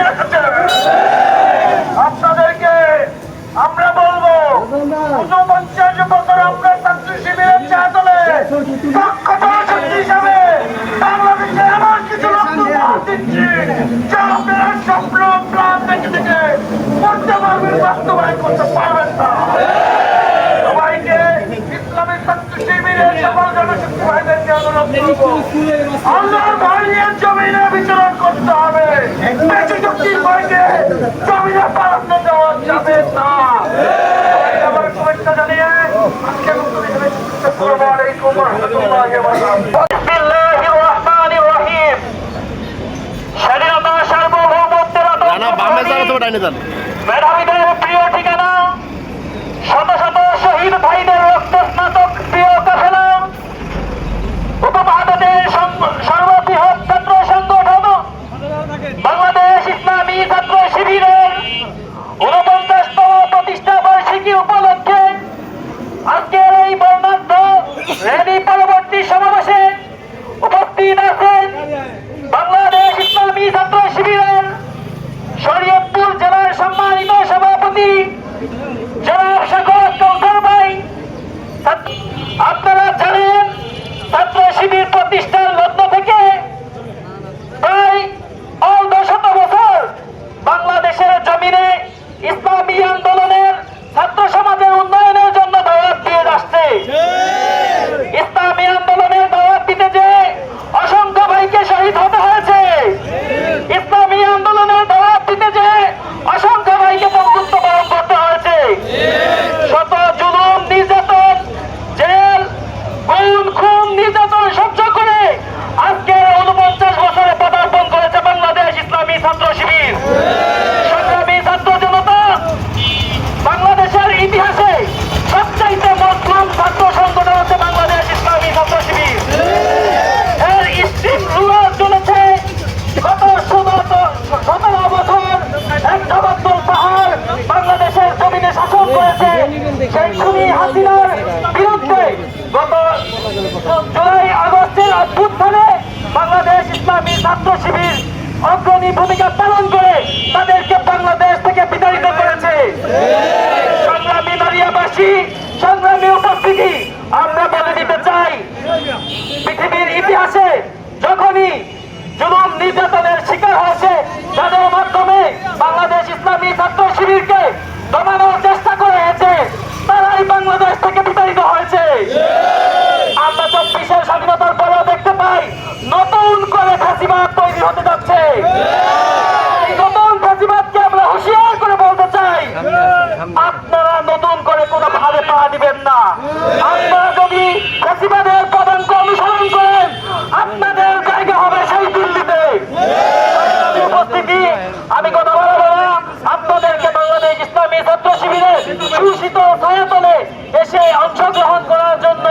বানিয়ে রেখেছে। আপনাদেরকে আমরা বলবো 49 বছর আমরা ছাত্র শিবিরের চাদলে দক্ষতা শক্তি হিসাবে বাংলাদেশে এমন কিছু লক্ষ্য দিচ্ছি যা আপনারা স্বপ্ন প্রাণ দেখে থেকে করতে পারবেন, বাস্তবায়ন করতে পারবেন না। সবাইকে ইসলামী ছাত্র শিবিরের সকল জনশক্তি ভাইদেরকে অনুরোধ করবো, আল্লাহর ভয় নিয়ে জমিনে বিচরণ করতে হবে। বেঁচে শক্তির ভয়কে জমিনে পালন দেওয়া যাবে না। আমার শুভেচ্ছা জানিয়ে আজকে আসসালামু আলাইকুম ওয়া রাহমাতুল্লাহি ওয়া বারাকাতুহু। বিসমিল্লাহির রহমানির রহিম। স্বাধীনতা সার্বভৌমত্বের মেধাবীদের প্রিয় ঠিকানা, শত শত শহীদ ভাইদের রক্ত স্নাতক প্রিয় কাফেলা, উপমহাদেশের সর্ববৃহৎ ছাত্র সংগঠন বাংলাদেশ ইসলামী ছাত্র শিবিরের 49তম প্রতিষ্ঠা বার্ষিকী উপলক্ষে আজকের এই বর্ণাঢ্য র্যালি পরবর্তী সমাবেশে উপস্থিত আছেন বাংলাদেশ ইসলামী ছাত্র শিবিরের শরীয়তপুর জেলার সম্মানিত সভাপতি জনাব শাখাওয়াত কাউসার ভাই। আপনারা জানেন ছাত্র শিবির প্রতিষ্ঠার লগ্ন থেকে প্রায় 100 বছর বাংলাদেশের জমিনে ইসলামী আন্দোলনের ছাত্র সমাজের উন্নয়নের জন্য দাওয়াত দিয়ে আসছে। ইসলামী আন্দোলনের দাওয়াত দিতে যে অসংখ্য ভাইকে শহীদ হতে হয়েছে, ইসলামী আন্দোলনের দাওয়াত দিতে যে অসংখ্য ভাইকে বঙ্গুত্ব বরণ করতে হয়েছে। শত জুলুম, নির্যাতন, জেল, গুম, খুন, নির্যাতন সহ্য করে আজকে 49 বছরে পদার্পণ করেছে বাংলাদেশ ইসলামী ছাত্র শিবির। সংগ্রামী ছাত্র জনতা, বাংলাদেশের ইতিহাসে সবচাইতে মজলুম ছাত্র সংগঠন হচ্ছে বাংলাদেশ ইসলামী ছাত্র শিবির। এর স্ট্রিম রুলার চলেছে গত 17 বছর। এক জবাবদুল পাহাড় বাংলাদেশের জমিনে শাসন করেছে। সেই খুনি হাসিনার বিরুদ্ধে গত জুলাই আগস্টের অভ্যুত্থানে বাংলাদেশ ইসলামী ছাত্র শিবির অগ্রণী ভূমিকা পালন করে তাদেরকে বাংলাদেশ থেকে বিতাড়িত করেছে। সংগ্রামী নারিয়াবাসী, সংগ্রামী উপস্থিতি, আমরা বলে দিতে চাই, পৃথিবীর ইতিহাসে যখনই জুলুম নির্যাতনের শিকার হয়েছে, যাদের মাধ্যমে বাংলাদেশ ইসলামী ছাত্র শিবিরকে দমানোর চেষ্টা করা হয়েছে, তারাই বাংলাদেশ থেকে বিতাড়িত হয়েছে। আমরা 24-এর স্বাধীনতার পরেও দেখতে পাই নতুন করে ফ্যাসিবাদ তৈরি হতে যাচ্ছে। এই নতুন ফ্যাসিবাদকে আমরা হুঁশিয়ার করে বলতে চাই, আপনারা নতুন করে কোনো ভাবে পা দিবেন না। আপনারা যদি ফ্যাসিবাদের পদাঙ্ক অনুসরণ করেন, আপনাদের জায়গা হবে সেই দিল্লিতে। উপস্থিতি, আমি কথা বলবো না, আপনাদেরকে বাংলাদেশ ইসলামী ছাত্র শিবিরের সুশীতল ছায়াতলে এসে অংশগ্রহণ করার জন্য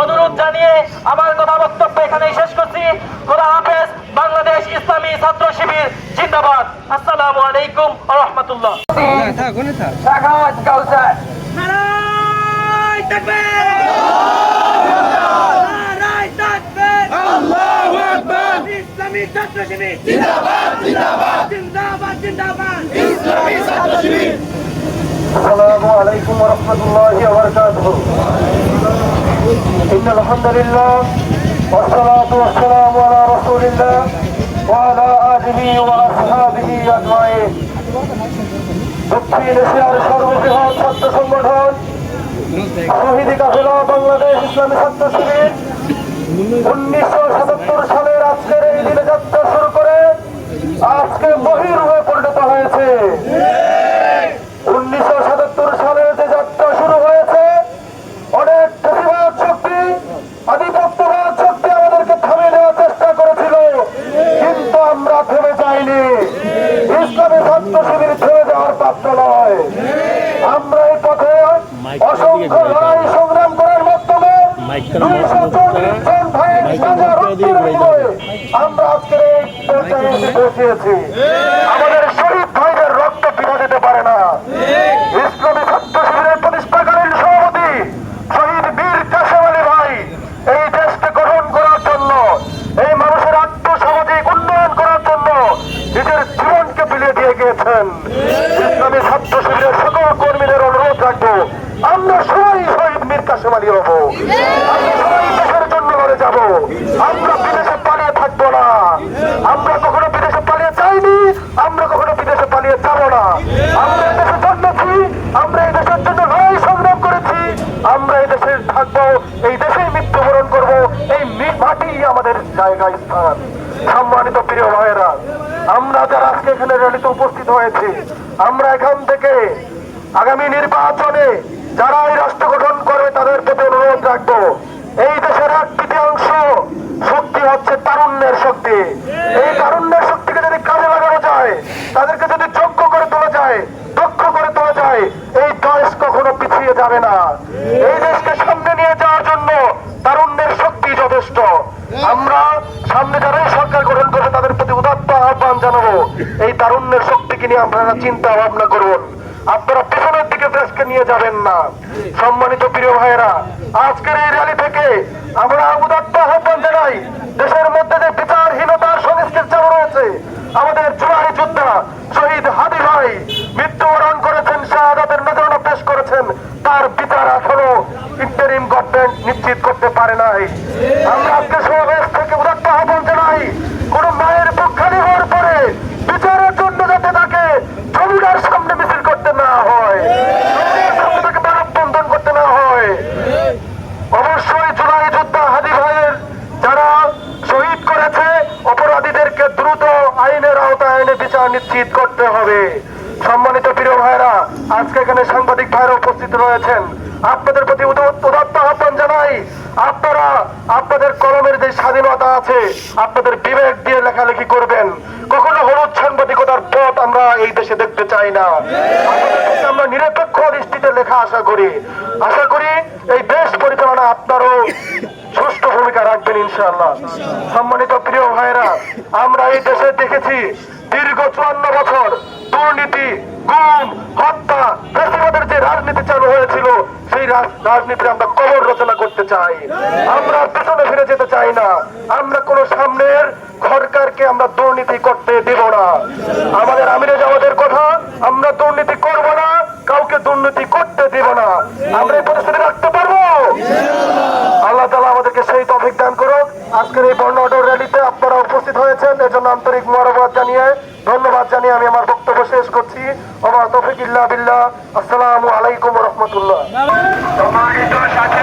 অনুরোধ জানিয়ে আমার কথা বক্তব্য এখানেই শেষ করছি। খোদা হাফেজ। বাংলাদেশ ইসলামী ছাত্র শিবির জিন্দাবাদ। আসসালামু আলাইকুম ওয়া রাহমাতুল্লাহ। শাখাওয়াত কাউসার। নারায়ে তাকবীর, নারায়ে তাকবীর, আল্লাহু আকবার। ইসলামী ছাত্র শিবির জিন্দাবাদ, জিন্দাবাদ, জিন্দাবাদ, জিন্দাবাদ, ইসলামী ছাত্র শিবির। আসসালামু আলাইকুম ওয়া রাহমাতুল্লাহি ওয়া বারাকাতুহু। ইন্নাল হামদুলিল্লাহ ওয়াস সালাতু ওয়াস সালামু আলা রাসূলিল্লাহ ওয়া আলা আলিহি ওয়া আসহাবিহি আজমাইন। দক্ষিণ এশিয়ার সর্ববৃহৎ ছাত্র সংগঠন শহীদ কাফেলা বাংলাদেশ ইসলামী ছাত্র শিবির 1977 সালের আজকের এই দিনে যাত্রা শুরু করে আজকে বহির্ভূমে পরিণত হয়েছে। 1977 সালে যে যাত্রা শুরু হয়েছে, অনেক ফ্যাসিবাদ শক্তি, আধিপত্যবাদ শক্তি আমাদেরকে থামিয়ে দেওয়ার চেষ্টা করেছিল, কিন্তু আমরা থেমে যাইনি। ইসলামী ছাত্র শিবির থেমে যাওয়ার পাত্র নয়। আমরা এই পথে অসংখ্য লড়াই সংগ্রাম করার মাধ্যমে 240 জন ভাইয়ের সাজা রক্তের বিনিময়ে আমরা আজকে এই পর্যায়ে এসে পৌঁছেছি। আমাদের শহীদ ভাইদের রক্ত বিনা যেতে পারে না। ইসলামী ছাত্র শিবিরের প্রতিষ্ঠাকালীন সভাপতি শহীদ বীর কাশেম আলী ভাই এই দেশকে গঠন করার জন্য, এই মানুষের আত্মসামাজিক উন্নয়ন করার জন্য নিজের জীবনকে বিলিয়ে করেছেন। ইসলামী ছাত্র শিবিরের সকল কর্মীদের অনুরোধ রাখবো, আমরা সবাই শহীদ মীর কাসেম আলী হব, আমরা সবাই দেশের জন্য লড়ে যাব। আমরা বিদেশে পালিয়ে থাকবো না, আমরা কখনো বিদেশে পালিয়ে যাইনি, আমরা কখনো বিদেশে পালিয়ে যাব না। আমরা এই দেশে জন্মেছি, আমরা এই দেশের জন্য লড়াই সংগ্রাম করেছি, আমরা এই দেশে থাকবো, এই দেশেই মৃত্যুবরণ করবো, এই মাটি আমাদের জায়গায় স্থান। সম্মানিত প্রিয় ভাইয়েরা, আমরা যারা আজকে এখানে র্যালিতে উপস্থিত হয়েছি, আমরা এখান থেকে আগামী নির্বাচনে যারা এই রাষ্ট্র গঠন করবে তাদের প্রতি অনুরোধ রাখবো, এই দেশের 1/3 শক্তি হচ্ছে তারুণ্যের শক্তি। এই তারুণ্যের শক্তিকে যদি কাজে লাগানো যায়, তাদেরকে যদি যোগ্য করে তোলা যায়, দক্ষ করে তোলা যায়, এই দেশ কখনো পিছিয়ে যাবে না। এই দেশকে সামনে নিয়ে যাওয়ার জন্য তারুণ্যের শক্তি যথেষ্ট। আমরা সামনে যারাই সরকার গঠন করবে তাদের প্রতি উদাত্ত আহ্বান জানাবো, এই তারুণ্যের শক্তিকে নিয়ে আপনারা চিন্তা ভাবনা করুন, আপনারা পেছনের দিকে দেশকে নিয়ে যাবেন না। সম্মানিত প্রিয় ভাইয়েরা, আজকের এই র্যালি থেকে আমরা উদাত্ত আহ্বান জানাই, দেশের মধ্যে যে বিচারহীনতার সংস্কৃতি চালু রয়েছে, আমাদের জুলাই যোদ্ধা শহীদ হাদি ভাই মৃত্যুবরণ করেছেন, শাহাদাতের নজরানা পেশ করেছেন, তার বিচার এখনো ইন্টারিম গভর্নমেন্ট নিশ্চিত করতে পারে নাই। আমরা আজকে সমাবেশ থেকে উদাত্ত আহ্বান জানাই, কোন মায়ের বুক খালি হওয়ার পরে বিচারের জন্য যাতে তাকে জমিদার সামনে মিছিল করতে না হয়, জমিদার সামনে তাকে মানববন্ধন করতে না হয়। অবশ্যই জুলাই যোদ্ধা হাদি ভাইয়ের যারা শহীদ করেছে, অপরাধীদেরকে দ্রুত আইনের আওতায় এনে বিচার নিশ্চিত করতে হবে। সম্মানিত প্রিয় ভাইরা, আজকে এখানে সাংবাদিক ভাইরা উপস্থিত রয়েছেন, আপনাদের প্রতি উদাত্ত আহ্বান জানাই, আপনারা আপনাদের কলমের যে স্বাধীনতা আছে আপনাদের বিবেক দিয়ে লেখালেখি করবেন। কখনো হলুদ সাংবাদিকতার পথ আমরা এই দেশে দেখতে চাই না। আমরা নিরপেক্ষ দৃষ্টিতে লেখা আশা করি এই দেশ পরিচালনা আপনারও সুষ্ঠু ভূমিকা রাখবেন ইনশাআল্লাহ। সম্মানিত প্রিয় ভাইরা, আমরা এই দেশে দেখেছি দীর্ঘ 54 বছর দুর্নীতি, গুম, হত্যা, ফ্যাসিবাদের যে রাজনীতি চালু হয়েছিল, সেই রাজনীতির আমরা কবর রচনা করতে চাই। আমরা পেছনে ফিরে যেতে চাই না। আমরা কোন সামনের সরকারকে আমরা দুর্নীতি করতে দেব না। আমাদের আমিরে জামাতের কথা, আমরা দুর্নীতি করব না, কাউকে দুর্নীতি করতে দেব না। আমরা এই প্রতিশ্রুতি রাখতে পারবো। আল্লাহ তাআলা আমাদেরকে সেই তৌফিক দান করুক। আজকের এই বর্ণাঢ্য র্যালিতে আপনারা উপস্থিত হয়েছেন, এজন্য আন্তরিক মোবারকবাদ জানিয়ে, ধন্যবাদ জানিয়ে আমি আমার বক্তব্য শেষ করছি। ওয়া মা তৌফিক ইল্লা বিল্লাহ। আসসালামু আলাইকুম ওয়া রাহমাতুল্লাহ। সম্মানিত সাথী